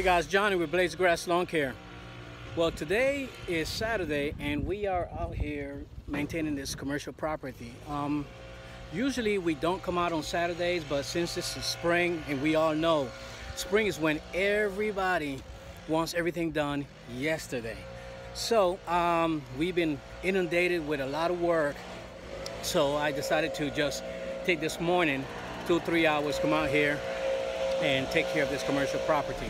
guys, Johnny with Blaze Grass Lawn Care. Well, today is Saturday and we are out here maintaining this commercial property. Usually we don't come out on Saturdays, but since this is spring and we all know spring is when everybody wants everything done yesterday. So we've been inundated with a lot of work. So I decided to just take this morning 2-3 hours, come out here and take care of this commercial property.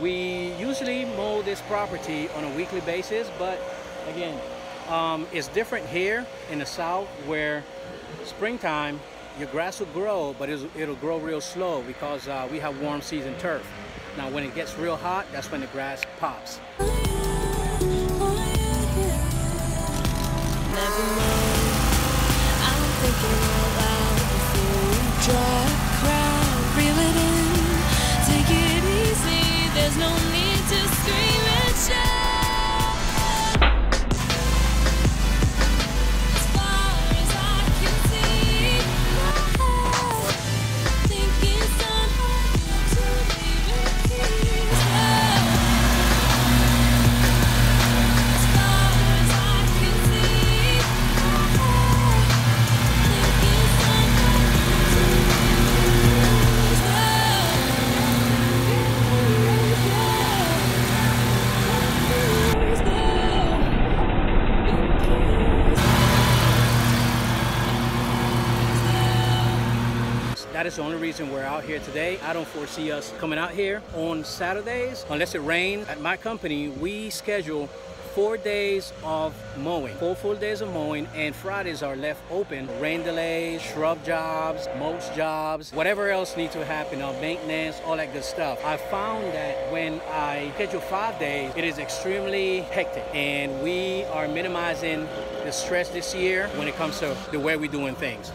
We usually mow this property on a weekly basis, but again, it's different here in the south where springtime, your grass will grow, but it'll grow real slow because we have warm season turf. Now when it gets real hot, that's when the grass pops. There's no need to scream and shout. As far as I can see, thinking somehow to leave in peace. As far as I can see, thinking somehow to leave in peace. That is the only reason we're out here today. I don't foresee us coming out here on Saturdays unless it rains. At my company, we schedule 4 days of mowing, 4 full days of mowing, and Fridays are left open. Rain delays, shrub jobs, mulch jobs, whatever else needs to happen, maintenance, all that good stuff. I found that when I schedule 5 days, it is extremely hectic, and we are minimizing the stress this year when it comes to the way we're doing things.